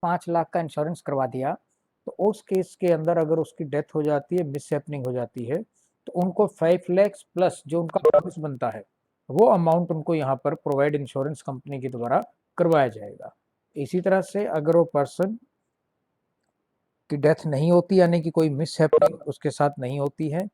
5 लाख का इंश्योरेंस करवा दिया, तो उस केस के अंदर अगर उसकी डेथ हो जाती है, मिस हैपनिंग हो जाती है, तो उनको 5 लाख प्लस जो उनका बोनस बनता है वो अमाउंट उनको यहाँ पर प्रोवाइड इंश्योरेंस कंपनी के द्वारा करवाया जाएगा। इसी तरह से अगर वो पर्सन की डेथ नहीं होती, यानी कि कोई मिस हैपनिंग उसके साथ नहीं होती है,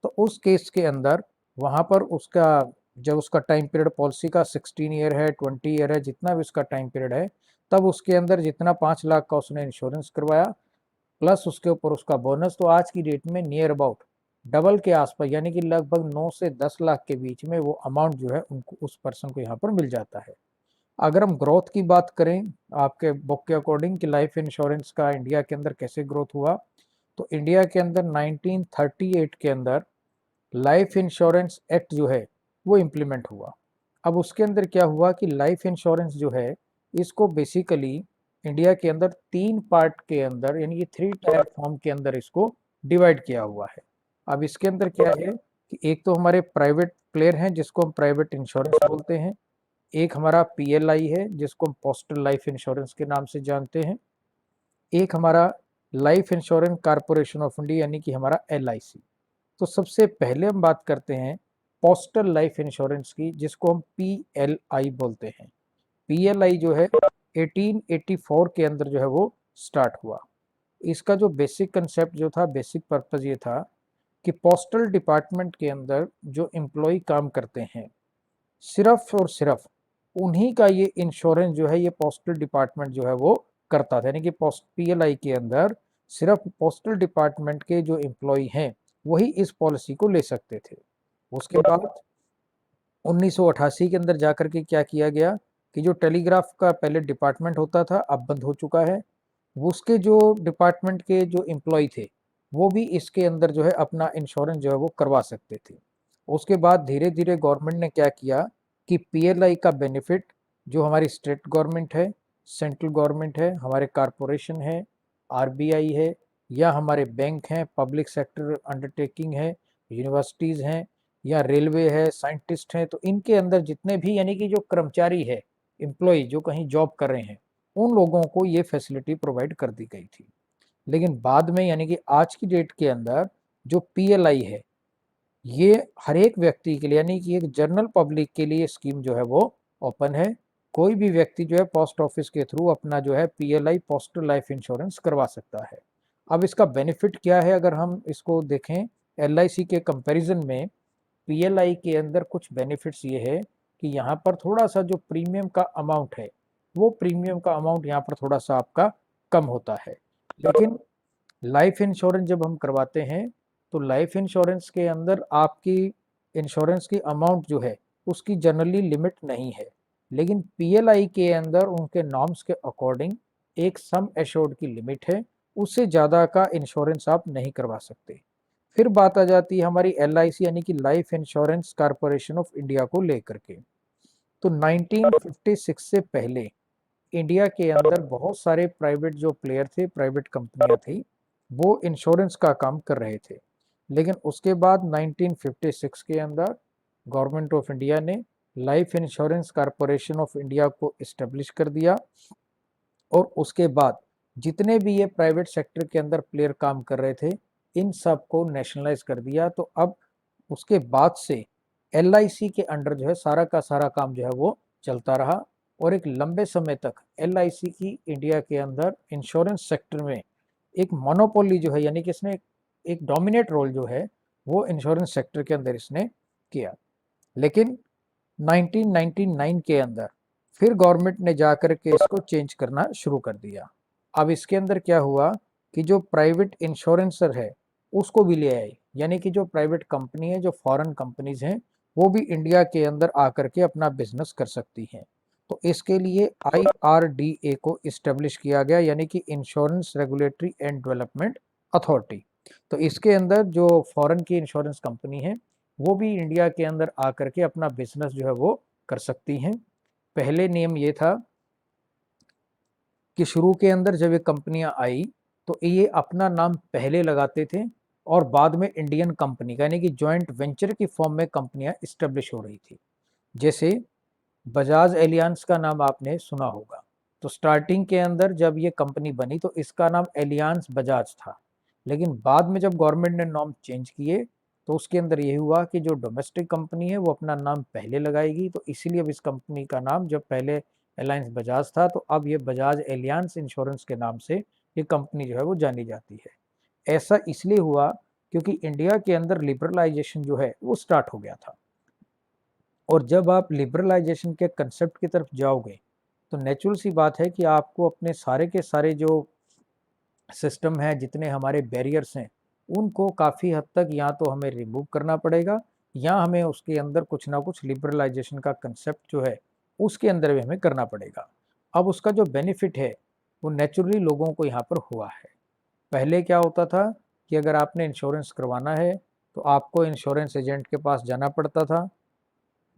तो उस केस के अंदर वहाँ पर उसका जब उसका टाइम पीरियड पॉलिसी का 16 ईयर है, 20 ईयर है, जितना भी उसका टाइम पीरियड है, तब उसके अंदर जितना 5 लाख का उसने इंश्योरेंस करवाया प्लस उसके ऊपर उसका बोनस, तो आज की डेट में नियर अबाउट डबल के आसपास, यानी कि लगभग 9 से 10 लाख के बीच में वो अमाउंट जो है उनको उस पर्सन को यहाँ पर मिल जाता है। अगर हम ग्रोथ की बात करें आपके बुक के अकॉर्डिंग कि लाइफ इंश्योरेंस का इंडिया के अंदर कैसे ग्रोथ हुआ, तो इंडिया के अंदर 1938 के अंदर लाइफ इंश्योरेंस एक्ट जो है वो इम्प्लीमेंट हुआ। अब उसके अंदर क्या हुआ कि लाइफ इंश्योरेंस जो है इसको बेसिकली इंडिया के अंदर 3 पार्ट के अंदर, यानी कि 3 टायर फॉर्म के अंदर इसको डिवाइड किया हुआ है। अब इसके अंदर क्या है कि एक तो हमारे प्राइवेट प्लेयर हैं जिसको हम प्राइवेट इंश्योरेंस बोलते हैं, एक हमारा पीएलआई है जिसको हम पोस्टल लाइफ इंश्योरेंस के नाम से जानते हैं, एक हमारा life insurance corporation of India यानी कि हमारा एलआईसी। तो सबसे पहले हम बात करते हैं पोस्टल लाइफ इंश्योरेंस की, जिसको हम पीएलआई बोलते हैं। पीएलआई जो है 1884 के अंदर जो है वो स्टार्ट हुआ। इसका जो बेसिक कंसेप्ट जो था, बेसिक पर्पज ये था कि पोस्टल डिपार्टमेंट के अंदर जो एम्प्लॉय काम करते हैं, सिर्फ और सिर्फ उन्हीं का ये इंश्योरेंस जो है ये पोस्टल डिपार्टमेंट जो है वो करता था, यानी कि पोस्ट पीएलआई के अंदर सिर्फ पोस्टल डिपार्टमेंट के जो एम्प्लॉय हैं वही इस पॉलिसी को ले सकते थे। उसके बाद 1988 के अंदर जाकर के क्या किया गया कि जो टेलीग्राफ का पहले डिपार्टमेंट होता था अब बंद हो चुका है, उसके जो डिपार्टमेंट के जो एम्प्लॉय थे वो भी इसके अंदर जो है अपना इंश्योरेंस जो है वो करवा सकते थे। उसके बाद धीरे धीरे गवर्नमेंट ने क्या किया कि पीएलआई का बेनिफिट जो हमारी स्टेट गवर्नमेंट है, सेंट्रल गवर्नमेंट है, हमारे कारपोरेशन है, आरबीआई है, या हमारे बैंक हैं, पब्लिक सेक्टर अंडरटेकिंग है, यूनिवर्सिटीज़ हैं, या रेलवे है, साइंटिस्ट हैं, तो इनके अंदर जितने भी यानी कि जो कर्मचारी है, एम्प्लॉय जो कहीं जॉब कर रहे हैं, उन लोगों को ये फैसिलिटी प्रोवाइड कर दी गई थी। लेकिन बाद में यानी कि आज की डेट के अंदर जो पीएलआई है ये हर एक व्यक्ति के लिए, यानी कि एक जनरल पब्लिक के लिए स्कीम जो है वो ओपन है। कोई भी व्यक्ति जो है पोस्ट ऑफिस के थ्रू अपना जो है पीएलआई पोस्टल लाइफ इंश्योरेंस करवा सकता है। अब इसका बेनिफिट क्या है अगर हम इसको देखें एलआईसी के कंपैरिजन में, पीएलआई के अंदर कुछ बेनिफिट्स ये है कि यहाँ पर थोड़ा सा जो प्रीमियम का अमाउंट है वो प्रीमियम का अमाउंट यहाँ पर थोड़ा सा आपका कम होता है। लेकिन लाइफ इंश्योरेंस जब हम करवाते हैं तो लाइफ इंश्योरेंस के अंदर आपकी इंश्योरेंस की अमाउंट जो है उसकी जनरली लिमिट नहीं है, लेकिन पीएलआई के अंदर उनके नॉर्म्स के अकॉर्डिंग एक सम एश्योर्ड की लिमिट है, उससे ज़्यादा का इंश्योरेंस आप नहीं करवा सकते। फिर बात आ जाती है हमारी एलआईसी यानी कि life insurance corporation of India को लेकर के। तो 1956 से पहले इंडिया के अंदर बहुत सारे प्राइवेट जो प्लेयर थे, प्राइवेट कंपनियां थी, वो इंश्योरेंस का काम कर रहे थे। लेकिन उसके बाद 1956 के अंदर गवर्नमेंट ऑफ इंडिया ने life insurance corporation of India को इस्टेब्लिश कर दिया, और उसके बाद जितने भी ये प्राइवेट सेक्टर के अंदर प्लेयर काम कर रहे थे इन सब को नेशनलाइज कर दिया। तो अब उसके बाद से एलआईसी के अंडर जो है सारा का सारा काम जो है वो चलता रहा, और एक लंबे समय तक एलआईसी की इंडिया के अंदर इंश्योरेंस सेक्टर में एक मोनोपोली जो है, यानी कि इसने एक डोमिनेट रोल जो है वो इंश्योरेंस सेक्टर के अंदर इसने किया। लेकिन 1999 के अंदर फिर गवर्नमेंट ने जाकर के इसको चेंज करना शुरू कर दिया। अब इसके अंदर क्या हुआ कि जो प्राइवेट इंश्योरेंसर है उसको भी ले आए, यानी कि जो प्राइवेट कंपनी है, जो फॉरेन कंपनीज हैं, वो भी इंडिया के अंदर आकर के अपना बिजनेस कर सकती हैं। तो इसके लिए आईआरडीए को इस्टेब्लिश किया गया, यानी कि insurance regulatory and development authority. तो इसके अंदर जो फॉरेन की इंश्योरेंस कंपनी है वो भी इंडिया के अंदर आकर के अपना बिजनेस जो है वो कर सकती हैं। पहले नियम ये था कि शुरू के अंदर जब ये कंपनियां आई तो ये अपना नाम पहले लगाते थे और बाद में इंडियन कंपनी का, यानी कि जॉइंट वेंचर की फॉर्म में कंपनियां इस्टेब्लिश हो रही थी। जैसे बजाज एलियांस का नाम आपने सुना होगा, तो स्टार्टिंग के अंदर जब ये कंपनी बनी तो इसका नाम एलियांस बजाज था, लेकिन बाद में जब गवर्नमेंट ने नॉर्म चेंज किए तो उसके अंदर ये हुआ कि जो डोमेस्टिक कंपनी है वो अपना नाम पहले लगाएगी, तो इसीलिए अब इस कंपनी का नाम, जब पहले अलायंस बजाज था तो अब ये बजाज एलियांस इंश्योरेंस के नाम से ये कंपनी जो है वो जानी जाती है। ऐसा इसलिए हुआ क्योंकि इंडिया के अंदर लिबरलाइजेशन जो है वो स्टार्ट हो गया था, और जब आप लिबरलाइजेशन के कंसेप्ट की तरफ जाओगे तो नेचुरल सी बात है कि आपको अपने सारे के सारे जो सिस्टम है, जितने हमारे बैरियर्स हैं, उनको काफ़ी हद तक या तो हमें रिमूव करना पड़ेगा या हमें उसके अंदर कुछ ना कुछ लिबरलाइजेशन का कंसेप्ट जो है उसके अंदर भी हमें करना पड़ेगा। अब उसका जो बेनिफिट है वो नेचुरली लोगों को यहाँ पर हुआ है। पहले क्या होता था कि अगर आपने इंश्योरेंस करवाना है तो आपको इंश्योरेंस एजेंट के पास जाना पड़ता था,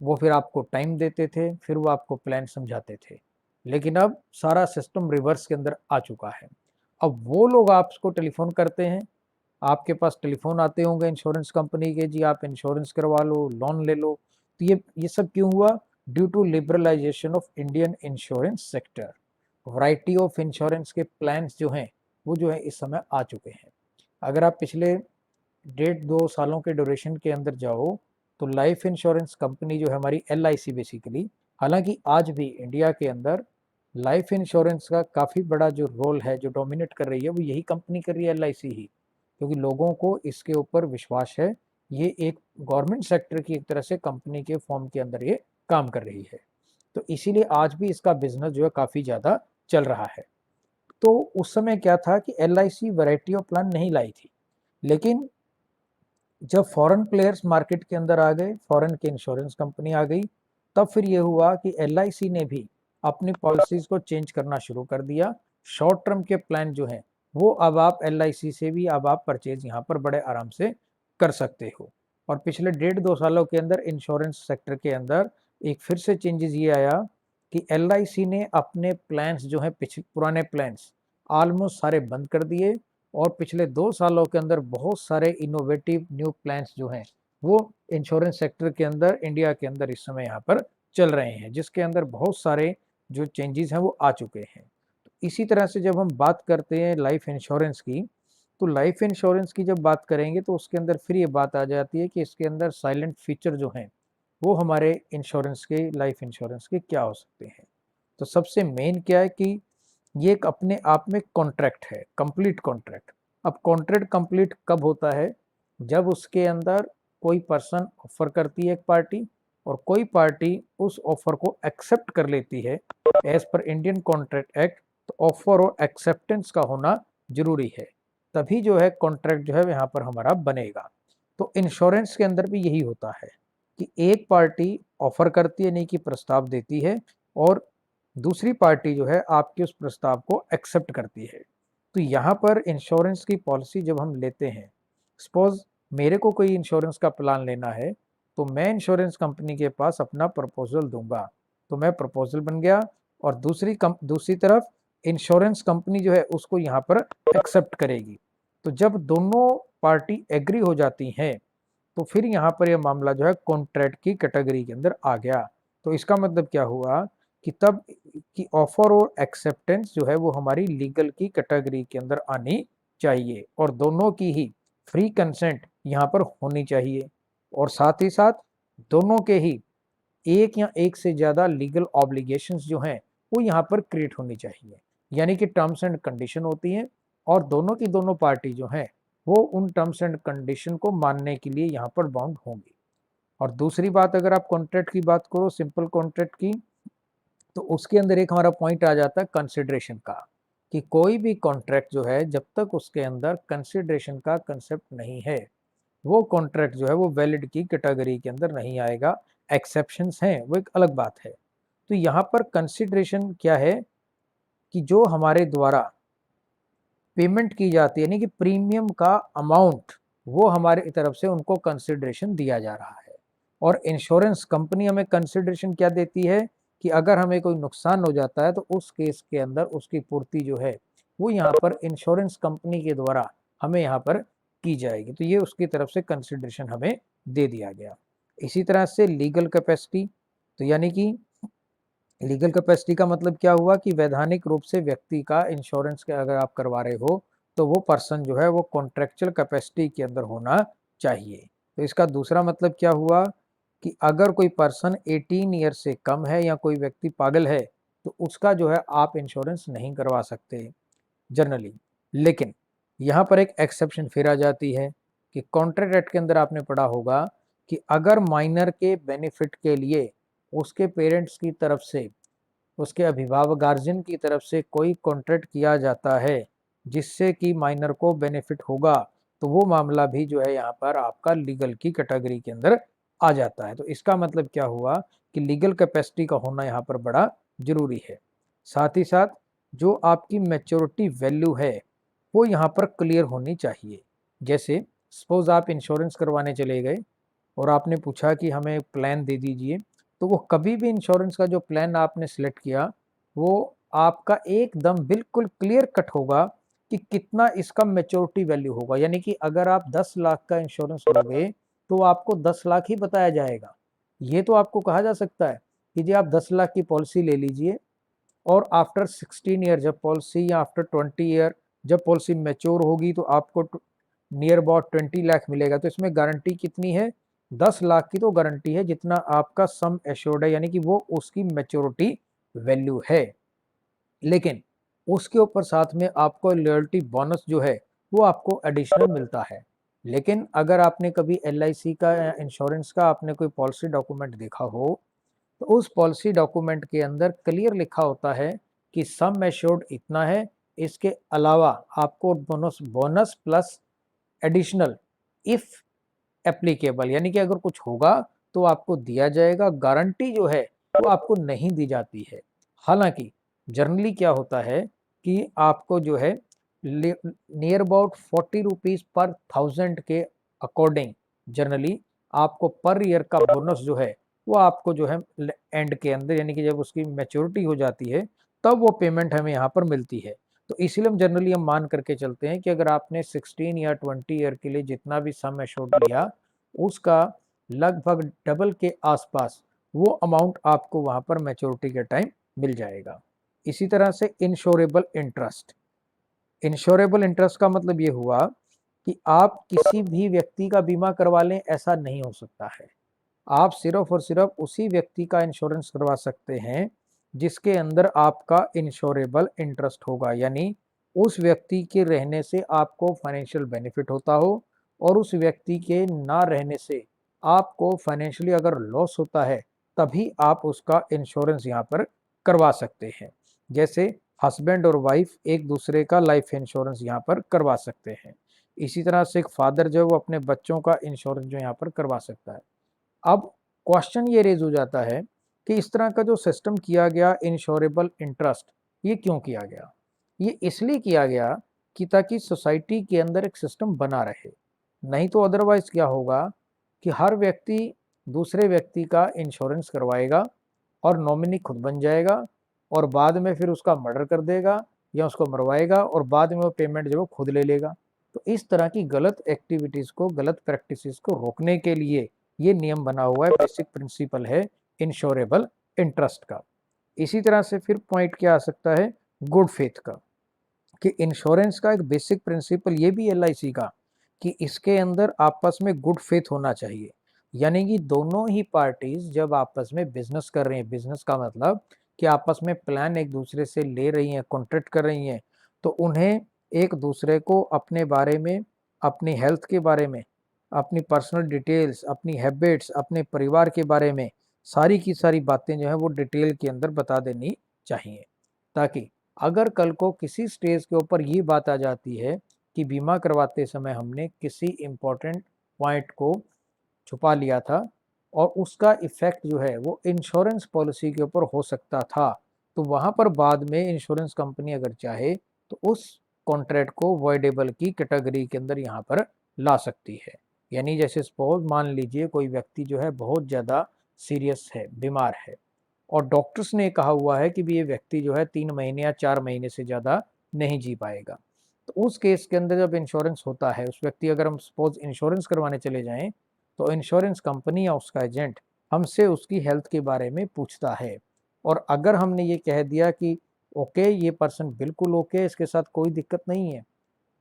वो फिर आपको टाइम देते थे, फिर वो आपको प्लान समझाते थे। लेकिन अब सारा सिस्टम रिवर्स के अंदर आ चुका है। अब वो लोग आपको टेलीफोन करते हैं, आपके पास टेलीफोन आते होंगे इंश्योरेंस कंपनी के, जी आप इंश्योरेंस करवा लो, लोन ले लो। तो ये सब क्यों हुआ? Due to liberalization of Indian insurance sector. Variety of insurance के प्लान्स जो हैं वो जो है इस समय आ चुके हैं। अगर आप पिछले 1.5-2 सालों के ड्यूरेशन के अंदर जाओ तो लाइफ इंश्योरेंस कंपनी जो है हमारी LIC बेसिकली, हालांकि आज भी इंडिया के अंदर लाइफ इंश्योरेंस का काफ़ी बड़ा जो रोल है, जो डोमिनेट कर रही है, वो यही कंपनी कर रही है, LIC ही, क्योंकि लोगों को इसके ऊपर विश्वास है। ये एक गवर्नमेंट सेक्टर की एक तरह से कंपनी के फॉर्म के अंदर ये काम कर रही है, तो इसीलिए आज भी इसका बिजनेस जो है काफ़ी ज़्यादा चल रहा है। तो उस समय क्या था कि LIC वैरायटी ऑफ प्लान नहीं लाई थी, लेकिन जब फॉरेन प्लेयर्स मार्केट के अंदर आ गए, फॉरेन की इंश्योरेंस कंपनी आ गई, तब फिर ये हुआ कि LIC ने भी अपनी पॉलिसीज को चेंज करना शुरू कर दिया। शॉर्ट टर्म के प्लान जो हैं वो अब आप LIC से भी अब आप परचेज यहाँ पर बड़े आराम से कर सकते हो। और पिछले 1.5-2 सालों के अंदर इंश्योरेंस सेक्टर के अंदर एक फिर से चेंजेस ये आया कि LIC ने अपने प्लान्स जो हैं, पिछले पुराने प्लान्स ऑलमोस्ट सारे बंद कर दिए, और पिछले 2 सालों के अंदर बहुत सारे इनोवेटिव न्यू प्लान्स जो हैं वो इंश्योरेंस सेक्टर के अंदर, इंडिया के अंदर इस समय यहाँ पर चल रहे हैं, जिसके अंदर बहुत सारे जो चेंजेस हैं वो आ चुके हैं। इसी तरह से जब हम बात करते हैं लाइफ इंश्योरेंस की, तो लाइफ इंश्योरेंस की जब बात करेंगे तो उसके अंदर फिर ये बात आ जाती है कि इसके अंदर साइलेंट फीचर जो हैं वो हमारे इंश्योरेंस के, लाइफ इंश्योरेंस के क्या हो सकते हैं। तो सबसे मेन क्या है कि ये एक अपने आप में कॉन्ट्रैक्ट है, कंप्लीट कॉन्ट्रैक्ट। अब कॉन्ट्रैक्ट कंप्लीट कब होता है? जब उसके अंदर कोई पर्सन ऑफर करती है एक पार्टी, और कोई पार्टी उस ऑफर को एक्सेप्ट कर लेती है एज पर इंडियन कॉन्ट्रैक्ट एक्ट। तो ऑफर और एक्सेप्टेंस का होना जरूरी है, तभी जो है कॉन्ट्रैक्ट जो है यहाँ पर हमारा बनेगा। तो इंश्योरेंस के अंदर भी यही होता है कि एक पार्टी ऑफर करती है, नहीं कि प्रस्ताव देती है, और दूसरी पार्टी जो है आपके उस प्रस्ताव को एक्सेप्ट करती है। तो यहाँ पर इंश्योरेंस की पॉलिसी जब हम लेते हैं, सपोज मेरे को कोई इंश्योरेंस का प्लान लेना है, तो मैं इंश्योरेंस कंपनी के पास अपना प्रपोजल दूंगा, तो मैं प्रपोजल बन गया, और दूसरी तरफ इंश्योरेंस कंपनी जो है उसको यहाँ पर एक्सेप्ट करेगी। तो जब दोनों पार्टी एग्री हो जाती हैं तो फिर यहाँ पर यह मामला जो है कॉन्ट्रैक्ट की कैटेगरी के अंदर आ गया। तो इसका मतलब क्या हुआ कि तब कि ऑफर और एक्सेप्टेंस जो है वो हमारी लीगल की कैटेगरी के अंदर आनी चाहिए, और दोनों की ही फ्री कंसेंट यहाँ पर होनी चाहिए, और साथ ही साथ दोनों के ही एक या एक से ज़्यादा लीगल ऑब्लिगेशंस जो हैं वो यहाँ पर क्रिएट होनी चाहिए, यानी कि टर्म्स एंड कंडीशन होती हैं, और दोनों की दोनों पार्टी जो हैं वो उन टर्म्स एंड कंडीशन को मानने के लिए यहाँ पर बाउंड होंगी। और दूसरी बात, अगर आप कॉन्ट्रैक्ट की बात करो, सिंपल कॉन्ट्रैक्ट की, तो उसके अंदर एक हमारा पॉइंट आ जाता है कंसिडरेशन का, कि कोई भी कॉन्ट्रैक्ट जो है जब तक उसके अंदर कंसिडरेशन का कंसेप्ट नहीं है, वो कॉन्ट्रैक्ट जो है वो वैलिड की कैटेगरी के अंदर नहीं आएगा। एक्सेप्शंस हैं वो एक अलग बात है। तो यहाँ पर कंसिडरेशन क्या है कि जो हमारे द्वारा पेमेंट की जाती है, यानी कि प्रीमियम का अमाउंट, वो हमारी तरफ से उनको कंसिडरेशन दिया जा रहा है। और इंश्योरेंस कंपनी हमें कंसिडरेशन क्या देती है कि अगर हमें कोई नुकसान हो जाता है तो उस केस के अंदर उसकी पूर्ति जो है वो यहाँ पर इंश्योरेंस कंपनी के द्वारा हमें यहाँ पर की जाएगी। तो ये उसकी तरफ से कंसिडरेशन हमें दे दिया गया। इसी तरह से लीगल कैपेसिटी, तो यानी कि लीगल कैपेसिटी का मतलब क्या हुआ कि वैधानिक रूप से व्यक्ति का इंश्योरेंस के अगर आप करवा रहे हो तो वो पर्सन जो है वो कॉन्ट्रेक्चुअल कैपेसिटी के अंदर होना चाहिए। तो इसका दूसरा मतलब क्या हुआ कि अगर कोई पर्सन 18 ईयर से कम है या कोई व्यक्ति पागल है तो उसका जो है आप इंश्योरेंस नहीं करवा सकते जनरली। लेकिन यहाँ पर एक एक्सेप्शन फिर आ जाती है कि कॉन्ट्रैक्ट एक्ट के अंदर आपने पढ़ा होगा कि अगर माइनर के बेनिफिट के लिए उसके पेरेंट्स की तरफ से, उसके अभिभावक गार्जियन की तरफ से कोई कॉन्ट्रैक्ट किया जाता है जिससे कि माइनर को बेनिफिट होगा तो वो मामला भी जो है यहाँ पर आपका लीगल की कैटेगरी के अंदर आ जाता है। तो इसका मतलब क्या हुआ कि लीगल कैपेसिटी का होना यहाँ पर बड़ा जरूरी है। साथ ही साथ जो आपकी मैच्योरिटी वैल्यू है वो यहाँ पर क्लियर होनी चाहिए। जैसे सपोज आप इंश्योरेंस करवाने चले गए और आपने पूछा कि हमें प्लान दे दीजिए, तो वो कभी भी इंश्योरेंस का जो प्लान आपने सेलेक्ट किया वो आपका एकदम बिल्कुल क्लियर कट होगा कि कितना इसका मैच्योरिटी वैल्यू होगा। यानी कि अगर आप 10 लाख का इंश्योरेंस लोगे तो आपको 10 लाख ही बताया जाएगा। ये तो आपको कहा जा सकता है कि जी आप 10 लाख की पॉलिसी ले लीजिए और आफ्टर 16 ईयर जब पॉलिसी या आफ्टर 20 ईयर जब पॉलिसी मैच्योर होगी तो आपको नियर अबाउट 20 लाख मिलेगा। तो इसमें गारंटी कितनी है? 10 लाख की तो गारंटी है जितना आपका सम एश्योर्ड है, यानी कि वो उसकी मैच्योरिटी वैल्यू है। लेकिन उसके ऊपर साथ में आपको लॉयल्टी बोनस जो है वो आपको एडिशनल मिलता है। लेकिन अगर आपने कभी LIC का या इंश्योरेंस का आपने कोई पॉलिसी डॉक्यूमेंट देखा हो तो उस पॉलिसी डॉक्यूमेंट के अंदर क्लियर लिखा होता है कि सम एश्योर्ड इतना है, इसके अलावा आपको bonus bonus plus additional if applicable, यानी कि अगर कुछ होगा तो आपको दिया जाएगा। गारंटी जो है वो आपको नहीं दी जाती है। हालांकि जनरली क्या होता है कि आपको जो है नियर अबाउट 40 रुपीज पर 1000 के अकॉर्डिंग जनरली आपको पर ईयर का बोनस जो है वो आपको जो है एंड के अंदर, यानी कि जब उसकी मैच्योरिटी हो जाती है तब वो पेमेंट हमें यहाँ पर मिलती है। तो इसीलिए हम जनरली हम मान करके चलते हैं कि अगर आपने 16 या 20 ईयर के लिए जितना भी सम एश्योर्ड लिया उसका लगभग डबल के आसपास वो अमाउंट आपको वहां पर मैच्योरिटी के टाइम मिल जाएगा। इसी तरह से इंश्योरेबल इंटरेस्ट, इंश्योरेबल इंटरेस्ट का मतलब ये हुआ कि आप किसी भी व्यक्ति का बीमा करवा लें ऐसा नहीं हो सकता है। आप सिर्फ और सिर्फ उसी व्यक्ति का इंश्योरेंस करवा सकते हैं जिसके अंदर आपका इंश्योरेबल इंटरेस्ट होगा, यानी उस व्यक्ति के रहने से आपको फाइनेंशियल बेनिफिट होता हो और उस व्यक्ति के ना रहने से आपको फाइनेंशियली अगर लॉस होता है तभी आप उसका इंश्योरेंस यहाँ पर करवा सकते हैं। जैसे हस्बैंड और वाइफ एक दूसरे का लाइफ इंश्योरेंस यहाँ पर करवा सकते हैं। इसी तरह से एक फादर जो है वो अपने बच्चों का इंश्योरेंस जो यहाँ पर करवा सकता है। अब क्वेश्चन ये रेज हो जाता है कि इस तरह का जो सिस्टम किया गया इंश्योरेबल इंटरेस्ट, ये क्यों किया गया? ये इसलिए किया गया कि ताकि सोसाइटी के अंदर एक सिस्टम बना रहे। नहीं तो अदरवाइज क्या होगा कि हर व्यक्ति दूसरे व्यक्ति का इंश्योरेंस करवाएगा और नॉमिनी खुद बन जाएगा और बाद में फिर उसका मर्डर कर देगा या उसको मरवाएगा और बाद में वो पेमेंट जो वो खुद ले लेगा। तो इस तरह की गलत एक्टिविटीज़ को, गलत प्रैक्टिसेस को रोकने के लिए ये नियम बना हुआ है, बेसिक प्रिंसिपल है इंश्योरेबल इंटरेस्ट का। इसी तरह से फिर पॉइंट क्या आ सकता है गुड फेथ का, कि इंश्योरेंस का एक बेसिक प्रिंसिपल ये भी LIC का कि इसके अंदर आपस में गुड फेथ होना चाहिए। यानी कि दोनों ही पार्टीज जब आपस में बिजनेस कर रही हैं, बिजनेस का मतलब कि आपस में प्लान एक दूसरे से ले रही हैं, कॉन्ट्रैक्ट कर रही हैं, तो उन्हें एक दूसरे को अपने बारे में, अपनी हेल्थ के बारे में, अपनी पर्सनल डिटेल्स, अपनी हैबिट्स, अपने परिवार के बारे में सारी की सारी बातें जो है वो डिटेल के अंदर बता देनी चाहिए, ताकि अगर कल को किसी स्टेज के ऊपर ये बात आ जाती है कि बीमा करवाते समय हमने किसी इम्पोर्टेंट पॉइंट को छुपा लिया था और उसका इफेक्ट जो है वो इंश्योरेंस पॉलिसी के ऊपर हो सकता था, तो वहां पर बाद में इंश्योरेंस कंपनी अगर चाहे तो उस कॉन्ट्रैक्ट को वॉइडेबल की कैटेगरी के अंदर यहाँ पर ला सकती है। यानी जैसे सपोज मान लीजिए कोई व्यक्ति जो है बहुत ज़्यादा सीरियस है, बीमार है और डॉक्टर्स ने कहा हुआ है कि भी ये व्यक्ति जो है 3 महीने या 4 महीने से ज़्यादा नहीं जी पाएगा। तो उस केस के अंदर जब इंश्योरेंस होता है, उस व्यक्ति अगर हम सपोज इंश्योरेंस करवाने चले जाएं तो इंश्योरेंस कंपनी या उसका एजेंट हमसे उसकी हेल्थ के बारे में पूछता है और अगर हमने ये कह दिया कि ओके ये पर्सन बिल्कुल ओके, इसके साथ कोई दिक्कत नहीं है,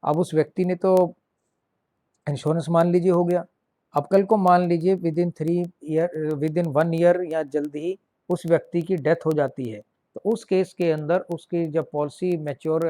अब उस व्यक्ति ने तो इंश्योरेंस मान लीजिए हो गया। अब कल को मान लीजिए विद इन 1 ईयर या जल्द ही उस व्यक्ति की डेथ हो जाती है, तो उस केस के अंदर उसकी जब पॉलिसी मैच्योर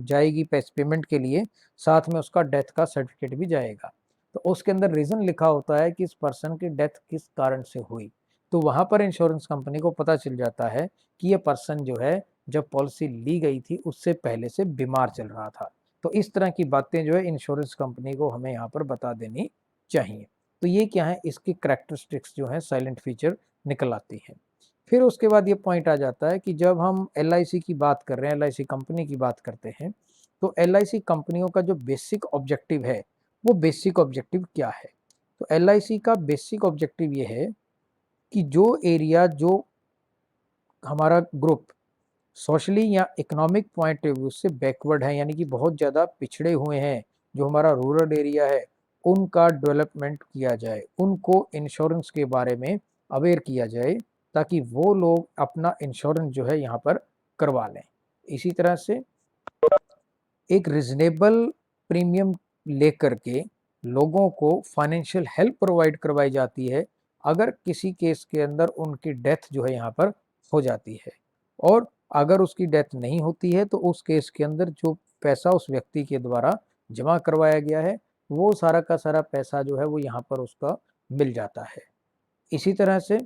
जाएगी पेमेंट के लिए, साथ में उसका डेथ का सर्टिफिकेट भी जाएगा। तो उसके अंदर रीज़न लिखा होता है कि इस पर्सन की डेथ किस कारण से हुई। तो वहाँ पर इंश्योरेंस कंपनी को पता चल जाता है कि ये पर्सन जो है जब पॉलिसी ली गई थी उससे पहले से बीमार चल रहा था। तो इस तरह की बातें जो है इंश्योरेंस कंपनी को हमें यहाँ पर बता देनी चाहिए। तो ये क्या है, इसकी करैक्टरिस्टिक्स जो है साइलेंट फीचर निकल आती है। फिर उसके बाद ये पॉइंट आ जाता है कि जब हम एलआईसी की बात कर रहे हैं, एलआईसी कंपनी की बात करते हैं, तो एलआईसी कंपनियों का जो बेसिक ऑब्जेक्टिव है, वो बेसिक ऑब्जेक्टिव क्या है? तो एलआईसी का बेसिक ऑब्जेक्टिव ये है कि जो एरिया, जो हमारा ग्रुप सोशली या इकोनॉमिक पॉइंट ऑफ व्यू से बैकवर्ड है, यानी कि बहुत ज़्यादा पिछड़े हुए हैं, जो हमारा रूरल एरिया है, उनका डेवलपमेंट किया जाए, उनको इंश्योरेंस के बारे में अवेयर किया जाए, ताकि वो लोग अपना इंश्योरेंस जो है यहाँ पर करवा लें। इसी तरह से एक रिजनेबल प्रीमियम लेकर के लोगों को फाइनेंशियल हेल्प प्रोवाइड करवाई जाती है अगर किसी केस के अंदर उनकी डेथ जो है यहाँ पर हो जाती है। और अगर उसकी डेथ नहीं होती है तो उस केस के अंदर जो पैसा उस व्यक्ति के द्वारा जमा करवाया गया है, वो सारा का सारा पैसा जो है वो यहाँ पर उसका मिल जाता है। इसी तरह से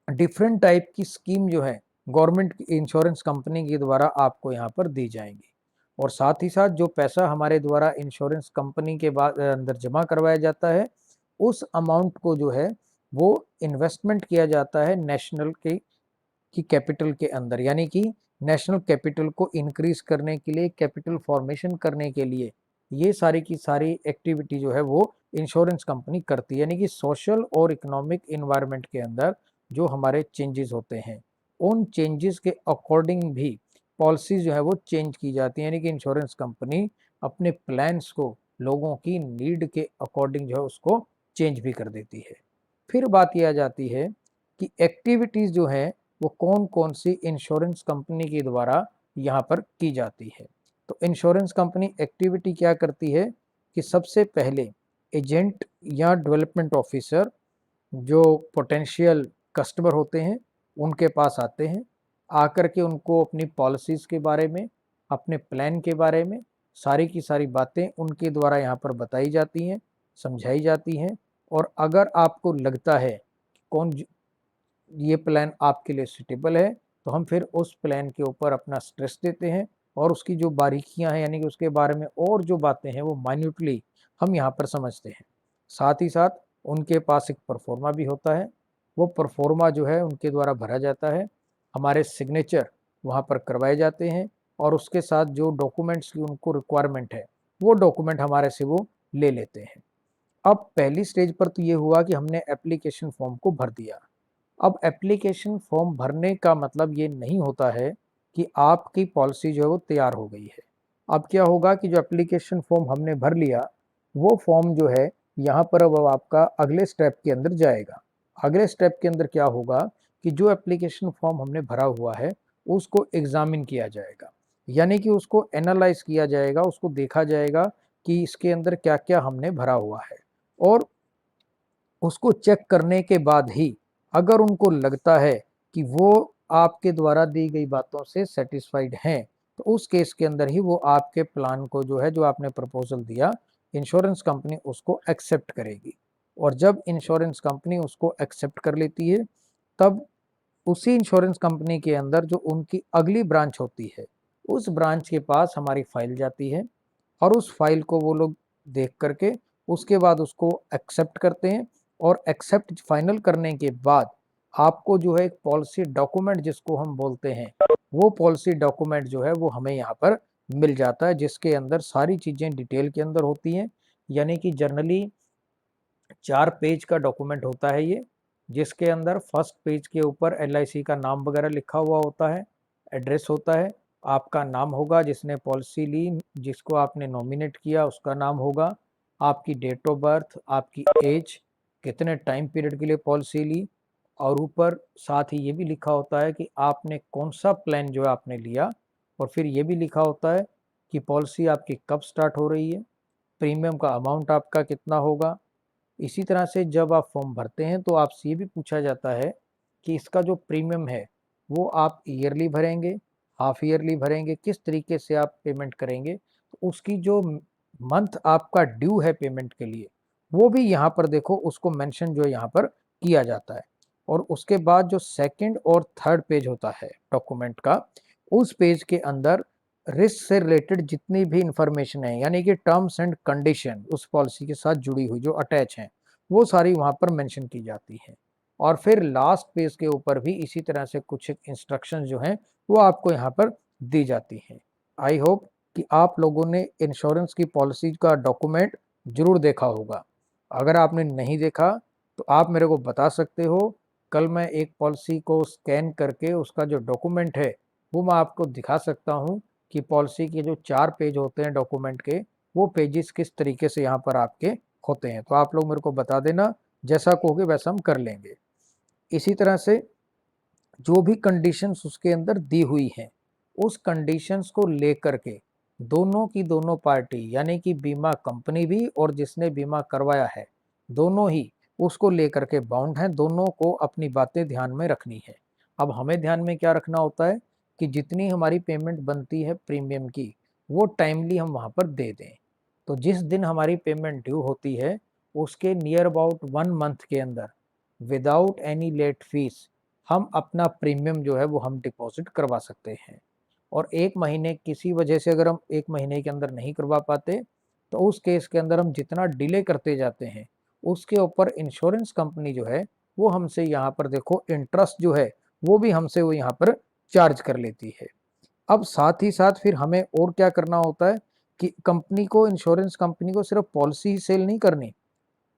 डिफरेंट टाइप की स्कीम जो है गवर्नमेंट इंश्योरेंस कंपनी के द्वारा आपको यहाँ पर दी जाएंगी। और साथ ही साथ जो पैसा हमारे द्वारा इंश्योरेंस कंपनी के बाद अंदर जमा करवाया जाता है, उस अमाउंट को जो है वो इन्वेस्टमेंट किया जाता है नेशनल की कैपिटल के अंदर, यानी कि नेशनल कैपिटल को इंक्रीज करने के लिए, कैपिटल फॉर्मेशन करने के लिए ये सारी की सारी एक्टिविटी जो है वो इंश्योरेंस कंपनी करती है। यानी कि सोशल और इकोनॉमिक इन्वायरमेंट के अंदर जो हमारे चेंजेस होते हैं, उन चेंजेस के अकॉर्डिंग भी पॉलिसी जो है वो चेंज की जाती है। यानी कि इंश्योरेंस कंपनी अपने प्लान्स को लोगों की नीड के अकॉर्डिंग जो है उसको चेंज भी कर देती है। फिर बात यह आ जाती है कि एक्टिविटीज़ जो है वो कौन कौन सी इंश्योरेंस कंपनी के द्वारा यहाँ पर की जाती है। तो इंश्योरेंस कंपनी एक्टिविटी क्या करती है कि सबसे पहले एजेंट या डेवलपमेंट ऑफिसर जो पोटेंशियल कस्टमर होते हैं उनके पास आते हैं, आकर के उनको अपनी पॉलिसीज़ के बारे में, अपने प्लान के बारे में सारी की सारी बातें उनके द्वारा यहाँ पर बताई जाती हैं, समझाई जाती हैं। और अगर आपको लगता है कौन ये प्लान आपके लिए सूटेबल है, तो हम फिर उस प्लान के ऊपर अपना स्ट्रेस देते हैं और उसकी जो बारीकियां हैं, यानी कि उसके बारे में और जो बातें हैं वो माइन्यूटली हम यहाँ पर समझते हैं। साथ ही साथ उनके पास एक परफॉर्मा भी होता है, वो परफॉर्मा जो है उनके द्वारा भरा जाता है, हमारे सिग्नेचर वहाँ पर करवाए जाते हैं और उसके साथ जो डॉक्यूमेंट्स की उनको रिक्वायरमेंट है वो डॉक्यूमेंट हमारे से वो ले लेते हैं। अब पहली स्टेज पर तो ये हुआ कि हमने एप्लीकेशन फॉर्म को भर दिया। अब एप्लीकेशन फॉर्म भरने का मतलब ये नहीं होता है कि आपकी पॉलिसी जो है वो तैयार हो गई है। अब क्या होगा कि जो एप्लीकेशन फॉर्म हमने भर लिया, वो फॉर्म जो है यहाँ पर अब आपका अगले स्टेप के अंदर जाएगा। अगले स्टेप के अंदर क्या होगा कि जो एप्लीकेशन फॉर्म हमने भरा हुआ है उसको एग्जामिन किया जाएगा, यानी कि उसको एनालाइज किया जाएगा, उसको देखा जाएगा कि इसके अंदर क्या क्या हमने भरा हुआ है। और उसको चेक करने के बाद ही अगर उनको लगता है कि वो आपके द्वारा दी गई बातों से सेटिस्फाइड हैं, तो उस केस के अंदर ही वो आपके प्लान को जो है, जो आपने प्रपोजल दिया, इंश्योरेंस कंपनी उसको एक्सेप्ट करेगी। और जब इंश्योरेंस कंपनी उसको एक्सेप्ट कर लेती है, तब उसी इंश्योरेंस कंपनी के अंदर जो उनकी अगली ब्रांच होती है, उस ब्रांच के पास हमारी फाइल जाती है और उस फाइल को वो लोग देख करके उसके बाद उसको एक्सेप्ट करते हैं। और एक्सेप्ट फाइनल करने के बाद आपको जो है एक पॉलिसी डॉक्यूमेंट जिसको हम बोलते हैं, वो पॉलिसी डॉक्यूमेंट जो है वो हमें यहाँ पर मिल जाता है, जिसके अंदर सारी चीज़ें डिटेल के अंदर होती हैं। यानी कि जनरली 4 पेज का डॉक्यूमेंट होता है ये, जिसके अंदर फर्स्ट पेज के ऊपर एलआईसी का नाम वगैरह लिखा हुआ होता है, एड्रेस होता है, आपका नाम होगा जिसने पॉलिसी ली, जिसको आपने नॉमिनेट किया उसका नाम होगा, आपकी डेट ऑफ बर्थ, आपकी एज, कितने टाइम पीरियड के लिए पॉलिसी ली, और ऊपर साथ ही ये भी लिखा होता है कि आपने कौन सा प्लान जो है आपने लिया, और फिर ये भी लिखा होता है कि पॉलिसी आपकी कब स्टार्ट हो रही है, प्रीमियम का अमाउंट आपका कितना होगा। इसी तरह से जब आप फॉर्म भरते हैं तो आपसे ये भी पूछा जाता है कि इसका जो प्रीमियम है वो आप ईयरली भरेंगे, हाफ ईयरली भरेंगे, किस तरीके से आप पेमेंट करेंगे। तो उसकी जो मंथ आपका ड्यू है पेमेंट के लिए, वो भी यहाँ पर देखो उसको मेंशन जो है यहाँ पर किया जाता है। और उसके बाद जो सेकंड और थर्ड पेज होता है डॉक्यूमेंट का, उस पेज के अंदर रिस्क से रिलेटेड जितनी भी इंफॉर्मेशन है, यानी कि टर्म्स एंड कंडीशन उस पॉलिसी के साथ जुड़ी हुई जो अटैच हैं, वो सारी वहाँ पर मेंशन की जाती है। और फिर लास्ट पेज के ऊपर भी इसी तरह से कुछ इंस्ट्रक्शंस जो हैं वो आपको यहाँ पर दी जाती हैं। आई होप कि आप लोगों ने इंश्योरेंस की पॉलिसी का डॉक्यूमेंट जरूर देखा होगा। अगर आपने नहीं देखा तो आप मेरे को बता सकते हो, कल मैं एक पॉलिसी को स्कैन करके उसका जो डॉक्यूमेंट है वो मैं आपको दिखा सकता हूँ कि पॉलिसी के जो 4 पेज होते हैं डॉक्यूमेंट के, वो पेजेस किस तरीके से यहाँ पर आपके होते हैं। तो आप लोग मेरे को बता देना, जैसा कहोगे वैसा हम कर लेंगे। इसी तरह से जो भी कंडीशंस उसके अंदर दी हुई हैं, उस कंडीशंस को लेकर के दोनों की दोनों पार्टी, यानी कि बीमा कंपनी भी और जिसने बीमा करवाया है, दोनों ही उसको लेकर के बाउंड हैं, दोनों को अपनी बातें ध्यान में रखनी है। अब हमें ध्यान में क्या रखना होता है कि जितनी हमारी पेमेंट बनती है प्रीमियम की, वो टाइमली हम वहाँ पर दे दें। तो जिस दिन हमारी पेमेंट ड्यू होती है उसके नियर अबाउट 1 मंथ के अंदर विदाउट एनी लेट फीस हम अपना प्रीमियम जो है वो हम डिपॉजिट करवा सकते हैं। और 1 महीने किसी वजह से अगर हम 1 महीने के अंदर नहीं करवा पाते, तो उस केस के अंदर हम जितना डिले करते जाते हैं उसके ऊपर इंश्योरेंस कंपनी जो है वो हमसे यहाँ पर देखो इंटरेस्ट जो है वो भी हमसे वो यहाँ पर चार्ज कर लेती है। अब साथ ही साथ फिर हमें और क्या करना होता है कि कंपनी को, इंश्योरेंस कंपनी को सिर्फ पॉलिसी ही सेल नहीं करनी,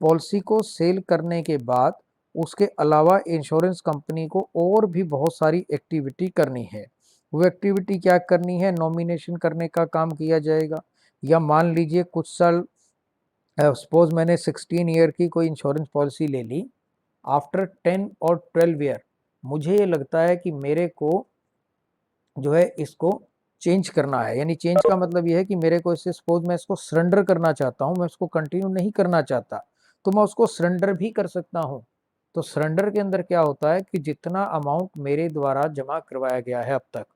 पॉलिसी को सेल करने के बाद उसके अलावा इंश्योरेंस कंपनी को और भी बहुत सारी एक्टिविटी करनी है। वो एक्टिविटी क्या करनी है, नॉमिनेशन करने का काम किया जाएगा। या मान लीजिए कुछ साल, सपोज मैंने 16 ईयर की कोई इंश्योरेंस पॉलिसी ले ली, आफ्टर 10 और 12 ईयर मुझे ये लगता है कि मेरे को जो है इसको चेंज करना है। यानी चेंज का मतलब ये है कि मेरे को इसे, सपोज मैं इसको सरेंडर करना चाहता हूँ, मैं इसको कंटिन्यू नहीं करना चाहता, तो मैं उसको सरेंडर भी कर सकता हूँ। तो सरेंडर के अंदर क्या होता है कि जितना अमाउंट मेरे द्वारा जमा करवाया गया है अब तक,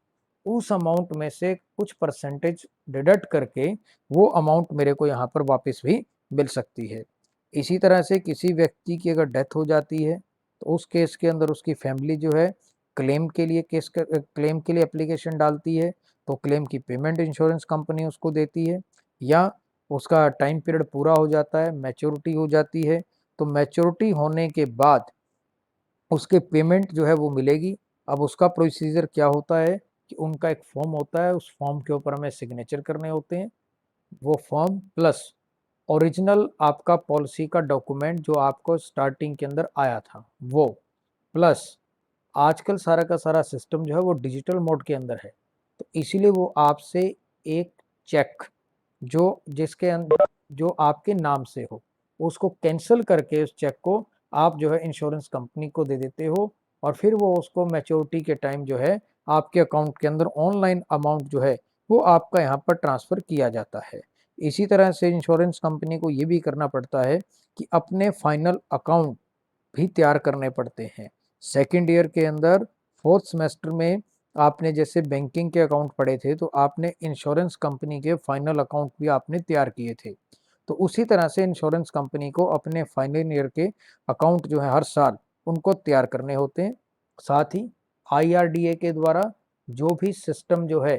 उस अमाउंट में से कुछ परसेंटेज डिडक्ट करके वो अमाउंट मेरे को यहाँ पर वापस भी मिल सकती है। इसी तरह से किसी व्यक्ति की अगर डेथ हो जाती है तो उस केस के अंदर उसकी फैमिली जो है क्लेम के लिए एप्लीकेशन डालती है, तो क्लेम की पेमेंट इंश्योरेंस कंपनी उसको देती है। या उसका टाइम पीरियड पूरा हो जाता है, मैच्योरिटी हो जाती है, तो मैच्योरिटी होने के बाद उसके पेमेंट जो है वो मिलेगी। अब उसका प्रोसीजर क्या होता है कि उनका एक फॉर्म होता है, उस फॉर्म के ऊपर हमें सिग्नेचर करने होते हैं। वो फॉर्म प्लस ओरिजिनल आपका पॉलिसी का डॉक्यूमेंट जो आपको स्टार्टिंग के अंदर आया था वो, प्लस आजकल सारा का सारा सिस्टम जो है वो डिजिटल मोड के अंदर है, तो इसीलिए वो आपसे एक चेक जो जिसके अंदर जो आपके नाम से हो, उसको कैंसिल करके उस चेक को आप जो है इंश्योरेंस कंपनी को दे देते हो। और फिर वो उसको मैच्योरिटी के टाइम जो है आपके अकाउंट के अंदर ऑनलाइन अमाउंट जो है वो आपका यहाँ पर ट्रांसफ़र किया जाता है। इसी तरह से इंश्योरेंस कंपनी को ये भी करना पड़ता है कि अपने फाइनल अकाउंट भी तैयार करने पड़ते हैं। सेकंड ईयर के अंदर फोर्थ सेमेस्टर में आपने जैसे बैंकिंग के अकाउंट पढ़े थे, तो आपने इंश्योरेंस कंपनी के फाइनल अकाउंट भी आपने तैयार किए थे। तो उसी तरह से इंश्योरेंस कंपनी को अपने फाइनल ईयर के अकाउंट जो है हर साल उनको तैयार करने होते हैं। साथ ही आईआरडीए के द्वारा जो भी सिस्टम जो है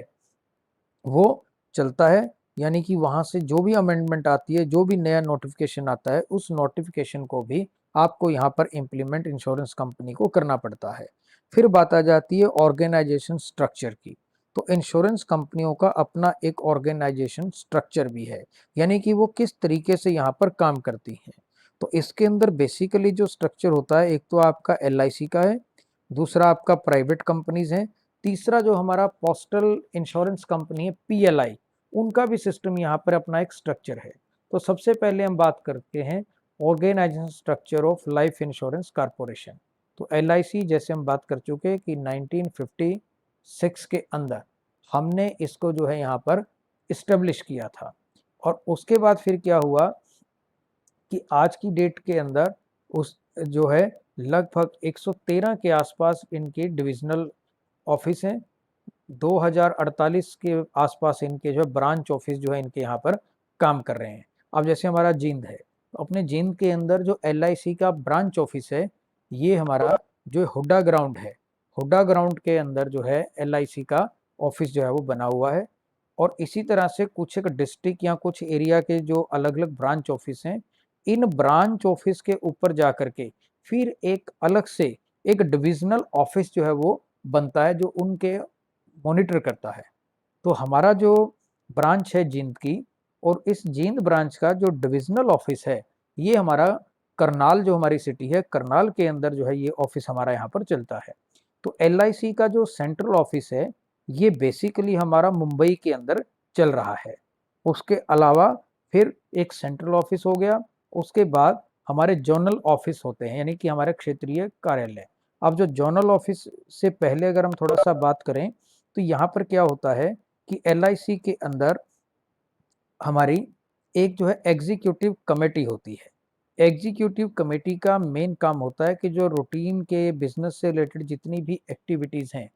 वो चलता है, यानी कि वहाँ से जो भी अमेंडमेंट आती है, जो भी नया नोटिफिकेशन आता है, उस नोटिफिकेशन को भी आपको यहाँ पर इम्प्लीमेंट इंश्योरेंस कंपनी को करना पड़ता है। फिर बात आ जाती है ऑर्गेनाइजेशन स्ट्रक्चर की। तो इंश्योरेंस कंपनियों का अपना एक ऑर्गेनाइजेशन स्ट्रक्चर भी है, यानी कि वो किस तरीके से यहाँ पर काम करती हैं। तो इसके अंदर बेसिकली जो स्ट्रक्चर होता है, एक तो आपका एलआईसी का है, दूसरा आपका प्राइवेट कंपनीज है, तीसरा जो हमारा पोस्टल इंश्योरेंस कंपनी है पीएलआई, उनका भी सिस्टम यहाँ पर अपना एक स्ट्रक्चर है। तो सबसे पहले हम बात करते हैं organization structure of life insurance corporation. तो LIC जैसे हम बात कर चुके कि 1956 के अंदर हमने इसको जो है यहाँ पर इस्टेब्लिश किया था। और उसके बाद फिर क्या हुआ कि आज की डेट के अंदर उस जो है लगभग 113 के आसपास इनके डिविजनल ऑफिस हैं। 2048 के आसपास इनके जो है ब्रांच ऑफिस जो है इनके यहाँ पर काम कर रहे हैं। अब जैसे हमारा जींद है, तो अपने जींद के अंदर जो LIC का ब्रांच ऑफिस है, ये हमारा जो हुड्डा ग्राउंड है, हुड्डा ग्राउंड के अंदर जो है LIC का ऑफिस जो है वो बना हुआ है। और इसी तरह से कुछ एक डिस्ट्रिक्ट या कुछ एरिया के जो अलग अलग ब्रांच ऑफिस हैं, इन ब्रांच ऑफिस के ऊपर जा करके फिर एक अलग से एक डिविजनल ऑफिस जो है वो बनता है, जो उनके मॉनिटर करता है। तो हमारा जो ब्रांच है जींद की, और इस जींद ब्रांच का जो डिविजनल ऑफिस है, ये हमारा करनाल जो हमारी सिटी है, करनाल के अंदर जो है ये ऑफिस हमारा यहाँ पर चलता है। तो LIC का जो सेंट्रल ऑफिस है, ये बेसिकली हमारा मुंबई के अंदर चल रहा है। उसके अलावा फिर एक सेंट्रल ऑफिस हो गया, उसके बाद हमारे जोनल ऑफिस होते हैं, यानी कि हमारे क्षेत्रीय कार्यालय। अब जो जोनल ऑफिस से पहले अगर हम थोड़ा सा बात करें, तो यहाँ पर क्या होता है कि LIC के अंदर हमारी एक जो है एग्जीक्यूटिव कमेटी होती है। एग्जीक्यूटिव कमेटी का मेन काम होता है कि जो रूटीन के बिजनेस से रिलेटेड जितनी भी एक्टिविटीज़ हैं,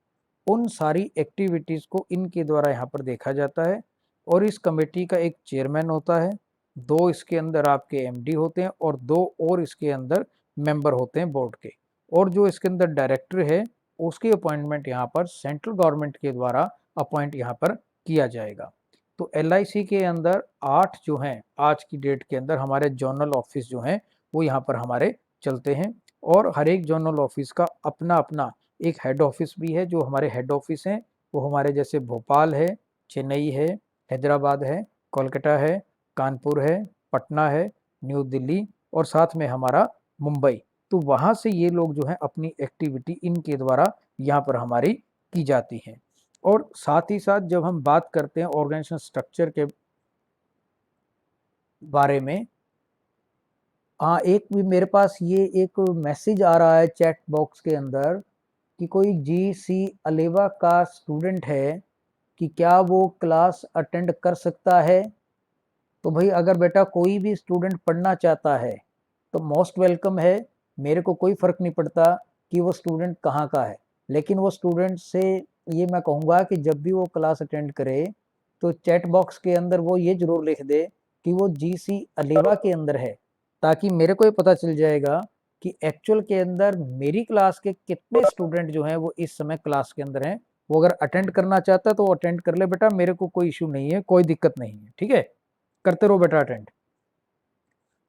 उन सारी एक्टिविटीज़ को इनके द्वारा यहाँ पर देखा जाता है। और इस कमेटी का एक चेयरमैन होता है, 2 इसके अंदर आपके MD होते हैं, और 2 और इसके अंदर मेंबर होते हैं बोर्ड के। और जो इसके अंदर डायरेक्टर है, उसकी अपॉइंटमेंट यहाँ पर सेंट्रल गवर्नमेंट के द्वारा अपॉइंट यहाँ पर किया जाएगा। तो LIC के अंदर 8 जो हैं आज की डेट के अंदर हमारे जोनल ऑफिस जो हैं वो यहाँ पर हमारे चलते हैं। और हर एक जोनल ऑफिस का अपना अपना एक हेड ऑफिस भी है। जो हमारे हेड ऑफिस हैं वो हमारे जैसे भोपाल है, चेन्नई है, हैदराबाद है, कोलकाता है, कानपुर है, पटना है, न्यू दिल्ली, और साथ में हमारा मुंबई। तो वहाँ से ये लोग जो हैं अपनी एक्टिविटी इनके द्वारा यहाँ पर हमारी की जाती है। और साथ ही साथ जब हम बात करते हैं ऑर्गेनाइजेशन स्ट्रक्चर के बारे में, हाँ, एक भी मेरे पास ये एक मैसेज आ रहा है चैट बॉक्स के अंदर कि कोई GC अलेवा का स्टूडेंट है कि क्या वो क्लास अटेंड कर सकता है। तो भाई अगर बेटा कोई भी स्टूडेंट पढ़ना चाहता है तो मोस्ट वेलकम है। मेरे को कोई फ़र्क नहीं पड़ता कि वो स्टूडेंट कहाँ का है, लेकिन वो स्टूडेंट से ये मैं कहूँगा कि जब भी वो क्लास अटेंड करे तो चैट बॉक्स के अंदर वो ये ज़रूर लिख दे कि वो GC अलेवा के अंदर है, ताकि मेरे को ये पता चल जाएगा कि एक्चुअल के अंदर मेरी क्लास के कितने स्टूडेंट जो हैं वो इस समय क्लास के अंदर हैं। वो अगर अटेंड करना चाहता है तो अटेंड कर ले बेटा, मेरे को कोई इशू नहीं है, कोई दिक्कत नहीं है, ठीक है, करते रहो बेटा अटेंड।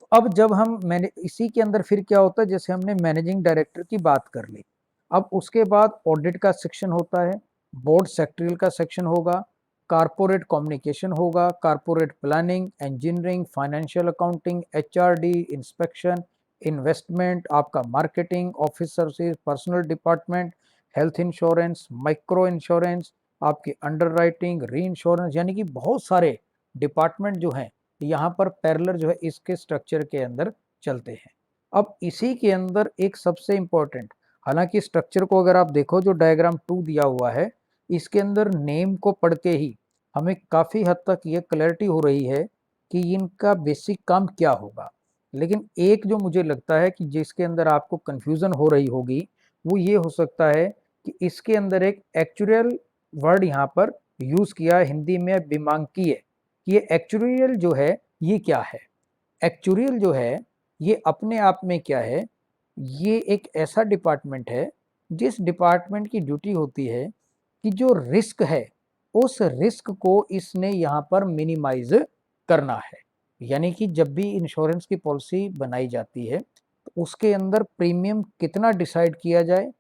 तो अब जब हम मैंने इसी के अंदर फिर क्या होता है, जैसे हमने मैनेजिंग डायरेक्टर की बात कर ली, अब उसके बाद ऑडिट का सेक्शन होता है, बोर्ड सेक्रेटरियल का सेक्शन होगा, कारपोरेट कम्युनिकेशन होगा, corporate planning, engineering, financial accounting, HRD, inspection, investment, आपका marketing, office services, personnel department, health insurance, micro insurance, आपकी अंडर राइटिंग, री इंश्योरेंस, यानी कि बहुत सारे डिपार्टमेंट जो हैं यहाँ पर पैरेलल जो है इसके स्ट्रक्चर के अंदर चलते हैं। अब इसी के अंदर एक सबसे इम्पोर्टेंट, हालांकि स्ट्रक्चर को अगर आप देखो जो डायग्राम 2 दिया हुआ है, इसके अंदर नेम को पढ़ के ही हमें काफ़ी हद तक ये क्लैरिटी हो रही है कि इनका बेसिक काम क्या होगा। लेकिन एक जो मुझे लगता है कि जिसके अंदर आपको कन्फ्यूज़न हो रही होगी, वो ये हो सकता है कि इसके अंदर एक एक्चुरियल वर्ड यहाँ पर यूज़ किया है, हिंदी में बिमांकीय। ये एक्चुरियल जो है ये क्या है? एक्चुरियल जो है ये अपने आप में क्या है, ये एक ऐसा डिपार्टमेंट है जिस डिपार्टमेंट की ड्यूटी होती है कि जो रिस्क है उस रिस्क को इसने यहाँ पर मिनिमाइज करना है। यानी कि जब भी इंश्योरेंस की पॉलिसी बनाई जाती है तो उसके अंदर प्रीमियम कितना डिसाइड किया जाए,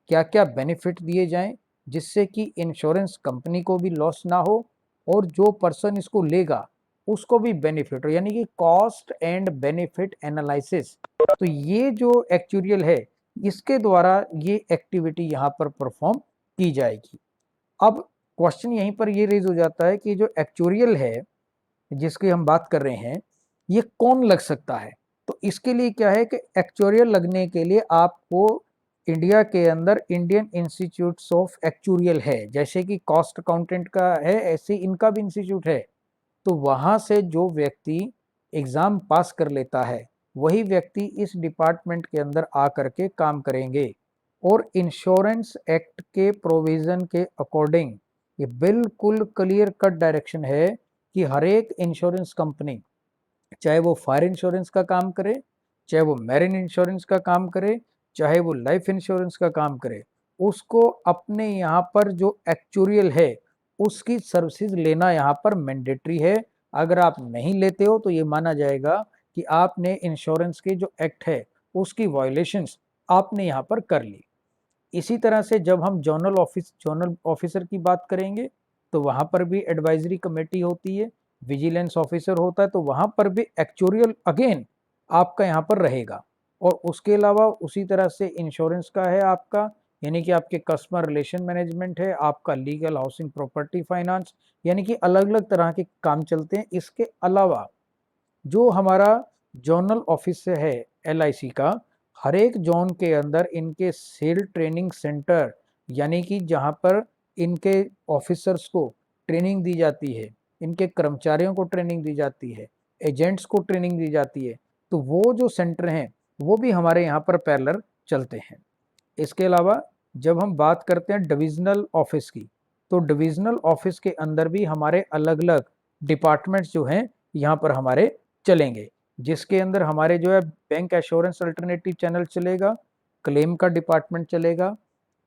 क्या क्या बेनिफिट दिए जाएं, जिससे कि इंश्योरेंस कंपनी को भी लॉस ना हो और जो पर्सन इसको लेगा उसको भी बेनिफिट हो, यानी कि कॉस्ट एंड बेनिफिट एनालिसिस। तो ये जो एक्चुरियल है इसके द्वारा ये एक्टिविटी यहाँ पर परफॉर्म की जाएगी। अब क्वेश्चन यहीं पर ये रेज हो जाता है कि जो एक्चुरियल है जिसकी हम बात कर रहे हैं ये कौन लग सकता है। तो इसके लिए क्या है कि एक्चुरियल लगने के लिए आपको इंडिया के अंदर इंडियन इंस्टीट्यूट्स ऑफ एक्चुरियल है, जैसे कि कॉस्ट अकाउंटेंट का है ऐसे इनका भी इंस्टीट्यूट है। तो वहाँ से जो व्यक्ति एग्ज़ाम पास कर लेता है वही व्यक्ति इस डिपार्टमेंट के अंदर आ करके काम करेंगे। और इंश्योरेंस एक्ट के प्रोविज़न के अकॉर्डिंग ये बिल्कुल क्लियर कट डायरेक्शन है कि हर एक इंश्योरेंस कंपनी, चाहे वो फायर इंश्योरेंस का काम करे, चाहे वो मैरिन इंश्योरेंस का काम करे, चाहे वो लाइफ इंश्योरेंस का काम करे, उसको अपने यहाँ पर जो एक्चुरियल है उसकी सर्विसेज लेना यहाँ पर मैंडेटरी है। अगर आप नहीं लेते हो तो ये माना जाएगा कि आपने इंश्योरेंस के जो एक्ट है उसकी वायलेशंस आपने यहाँ पर कर ली। इसी तरह से जब हम जोनल ऑफिसर की बात करेंगे तो वहाँ पर भी एडवाइजरी कमेटी होती है, विजिलेंस ऑफिसर होता है, तो वहाँ पर भी एक्चुरियल अगेन आपका यहाँ पर रहेगा। और उसके अलावा उसी तरह से इंश्योरेंस का है आपका, यानी कि आपके कस्टमर रिलेशन मैनेजमेंट है, आपका लीगल, हाउसिंग, प्रॉपर्टी फाइनेंस, यानी कि अलग अलग तरह के काम चलते हैं। इसके अलावा जो हमारा जोनल ऑफिस है एलआईसी का, हर एक जोन के अंदर इनके सेल ट्रेनिंग सेंटर, यानी कि जहाँ पर इनके ऑफिसर्स को ट्रेनिंग दी जाती है, इनके कर्मचारियों को ट्रेनिंग दी जाती है, एजेंट्स को ट्रेनिंग दी जाती है, तो वो जो सेंटर हैं वो भी हमारे यहाँ पर पैरेलल चलते हैं। इसके अलावा जब हम बात करते हैं डिविजनल ऑफिस की, तो डिविजनल ऑफिस के अंदर भी हमारे अलग अलग डिपार्टमेंट्स जो हैं यहाँ पर हमारे चलेंगे, जिसके अंदर हमारे जो है बैंक एश्योरेंस अल्टरनेटिव चैनल चलेगा, क्लेम का डिपार्टमेंट चलेगा,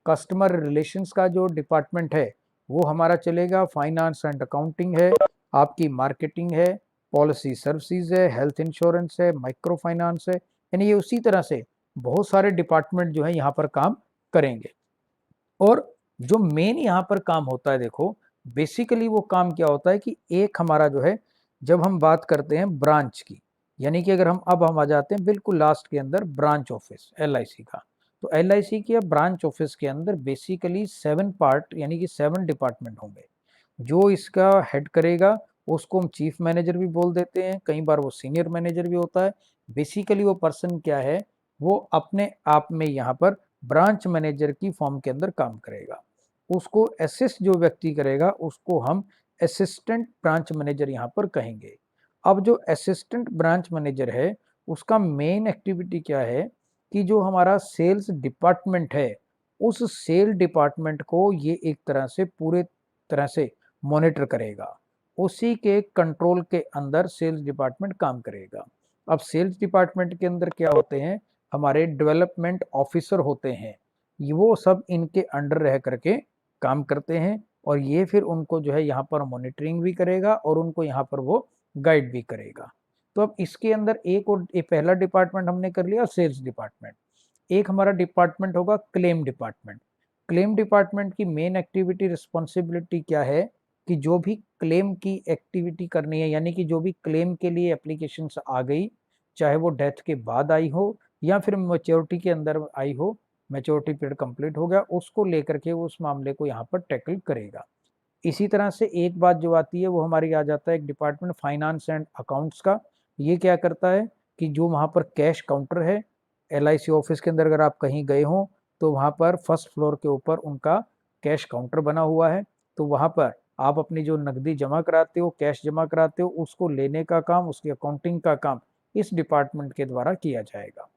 कस्टमर रिलेशंस का जो डिपार्टमेंट है वो हमारा चलेगा, फाइनेंस एंड अकाउंटिंग है, आपकी मार्केटिंग है, पॉलिसी सर्विसेज है, हेल्थ इंश्योरेंस है, माइक्रो फाइनेंस है, यानी ये उसी तरह से बहुत सारे डिपार्टमेंट जो है यहाँ पर काम करेंगे। और जो मेन यहाँ पर काम होता है, देखो बेसिकली वो काम क्या होता है कि एक हमारा जो है, जब हम बात करते हैं ब्रांच की, यानी कि अगर हम आ जाते हैं बिल्कुल लास्ट के अंदर ब्रांच ऑफिस एलआईसी का, तो एलआईसी के ब्रांच ऑफिस के अंदर बेसिकली 7 पार्ट यानी कि 7 डिपार्टमेंट होंगे। जो इसका हेड करेगा उसको हम चीफ मैनेजर भी बोल देते हैं, कई बार वो सीनियर मैनेजर भी होता है। बेसिकली वो पर्सन क्या है, वो अपने आप में यहाँ पर ब्रांच मैनेजर की फॉर्म के अंदर काम करेगा। उसको असिस्ट जो व्यक्ति करेगा उसको हम असिस्टेंट ब्रांच मैनेजर यहाँ पर कहेंगे। अब जो असिस्टेंट ब्रांच मैनेजर है उसका मेन एक्टिविटी क्या है कि जो हमारा सेल्स डिपार्टमेंट है उस सेल डिपार्टमेंट को ये एक तरह से पूरे तरह से मॉनिटर करेगा, उसी के कंट्रोल के अंदर सेल्स डिपार्टमेंट काम करेगा। अब सेल्स डिपार्टमेंट के अंदर क्या होते हैं, हमारे डेवलपमेंट ऑफिसर होते हैं, वो सब इनके अंडर रह करके काम करते हैं, और ये फिर उनको जो है यहाँ पर मॉनिटरिंग भी करेगा और उनको यहाँ पर वो गाइड भी करेगा। तो अब इसके अंदर एक और पहला डिपार्टमेंट हमने कर लिया सेल्स डिपार्टमेंट। एक हमारा डिपार्टमेंट होगा क्लेम डिपार्टमेंट। क्लेम डिपार्टमेंट की मेन एक्टिविटी रिस्पॉन्सिबिलिटी क्या है कि जो भी क्लेम की एक्टिविटी करनी है, यानी कि जो भी क्लेम के लिए एप्लीकेशन आ गई, चाहे वो डेथ के बाद आई हो या फिर मैच्योरिटी के अंदर आई हो, मैच्योरिटी पीरियड कंप्लीट हो गया, उसको लेकर के उस मामले को यहाँ पर टैकल करेगा। इसी तरह से एक बात जो आती है वो हमारी आ जाता है एक डिपार्टमेंट फाइनेंस एंड अकाउंट्स का। ये क्या करता है कि जो वहाँ पर कैश काउंटर है एलआईसी ऑफिस के अंदर, अगर आप कहीं गए हो तो वहाँ पर फर्स्ट फ्लोर के ऊपर उनका कैश काउंटर बना हुआ है, तो वहाँ पर आप अपनी जो नकदी जमा कराते हो, कैश जमा कराते हो, उसको लेने का काम, उसकी अकाउंटिंग का काम इस डिपार्टमेंट के द्वारा किया जाएगा।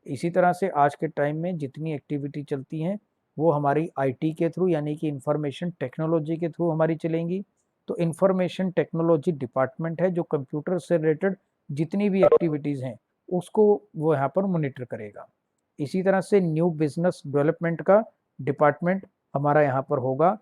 इसी तरह से आज के टाइम में जितनी एक्टिविटी चलती हैं वो हमारी आईटी के थ्रू यानी कि इंफॉर्मेशन टेक्नोलॉजी के थ्रू हमारी चलेंगी। तो इंफॉर्मेशन टेक्नोलॉजी डिपार्टमेंट है जो कंप्यूटर से रिलेटेड जितनी भी एक्टिविटीज़ हैं उसको वो यहाँ पर मॉनिटर करेगा। इसी तरह से न्यू बिजनेस डेवलपमेंट का डिपार्टमेंट हमारा यहाँ पर होगा,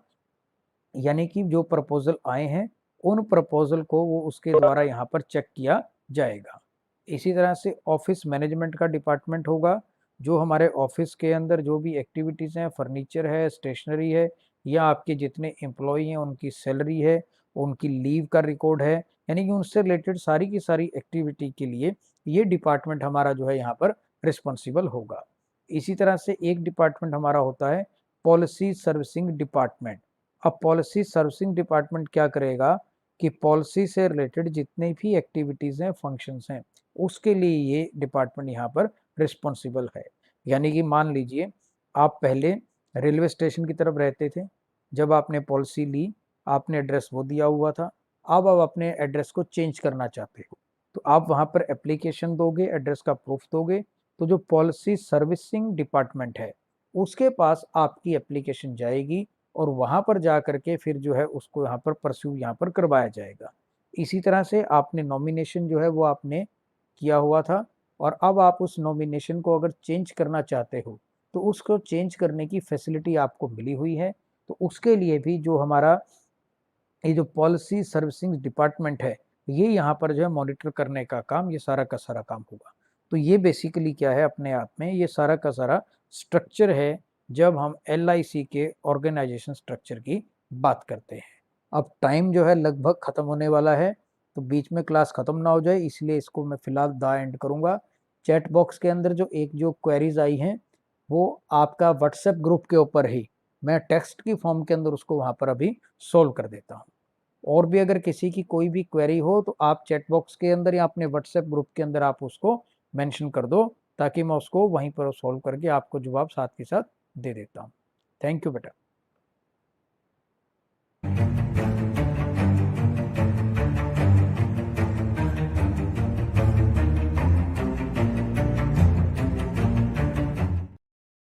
यानी कि जो प्रपोजल आए हैं उन प्रपोजल को वो उसके द्वारा यहाँ पर चेक किया जाएगा। इसी तरह से ऑफिस मैनेजमेंट का डिपार्टमेंट होगा, जो हमारे ऑफिस के अंदर जो भी एक्टिविटीज़ हैं, फर्नीचर है, स्टेशनरी है, या आपके जितने एम्प्लॉई हैं उनकी सैलरी है, उनकी लीव का रिकॉर्ड है, यानी कि उनसे रिलेटेड सारी की सारी एक्टिविटी के लिए ये डिपार्टमेंट हमारा जो है यहाँ पर रिस्पॉन्सिबल होगा। इसी तरह से एक डिपार्टमेंट हमारा होता है पॉलिसी सर्विसिंग डिपार्टमेंट। अब पॉलिसी सर्विसिंग डिपार्टमेंट क्या करेगा कि पॉलिसी से रिलेटेड जितनी भी एक्टिविटीज़ हैं, फंक्शंस हैं, उसके लिए ये डिपार्टमेंट यहाँ पर रिस्पॉन्सिबल है। यानी कि मान लीजिए आप पहले रेलवे स्टेशन की तरफ रहते थे, जब आपने पॉलिसी ली आपने एड्रेस वो दिया हुआ था, अब आप अपने एड्रेस को चेंज करना चाहते हो तो आप वहाँ पर एप्लीकेशन दोगे, एड्रेस का प्रूफ दोगे, तो जो पॉलिसी सर्विसिंग डिपार्टमेंट है उसके पास आपकी एप्लीकेशन जाएगी और वहाँ पर जा करके फिर जो है उसको यहाँ पर परस्यू यहाँ पर करवाया जाएगा। इसी तरह से आपने नॉमिनेशन जो है वो आपने किया हुआ था और अब आप उस नॉमिनेशन को अगर चेंज करना चाहते हो तो उसको चेंज करने की फैसिलिटी आपको मिली हुई है। तो उसके लिए भी जो हमारा ये जो पॉलिसी सर्विसिंग डिपार्टमेंट है ये यहाँ पर जो है मॉनिटर करने का काम, ये सारा का सारा काम होगा। तो ये बेसिकली क्या है, अपने आप में ये सारा का सारा स्ट्रक्चर है जब हम LIC के ऑर्गेनाइजेशन स्ट्रक्चर की बात करते हैं। अब टाइम जो है लगभग ख़त्म होने वाला है, तो बीच में क्लास ख़त्म ना हो जाए इसलिए इसको मैं फ़िलहाल द एंड करूँगा। चैट बॉक्स के अंदर जो क्वेरीज आई हैं वो आपका व्हाट्सएप ग्रुप के ऊपर ही मैं टेक्स्ट की फॉर्म के अंदर उसको वहाँ पर अभी सोल्व कर देता हूँ। और भी अगर किसी की कोई भी क्वेरी हो तो आप चैट बॉक्स के अंदर या अपने व्हाट्सएप ग्रुप के अंदर आप उसको मेंशन कर दो, ताकि मैं उसको वहीं पर सॉल्व करके आपको जवाब साथ के साथ दे देता हूँ। थैंक यू बेटा।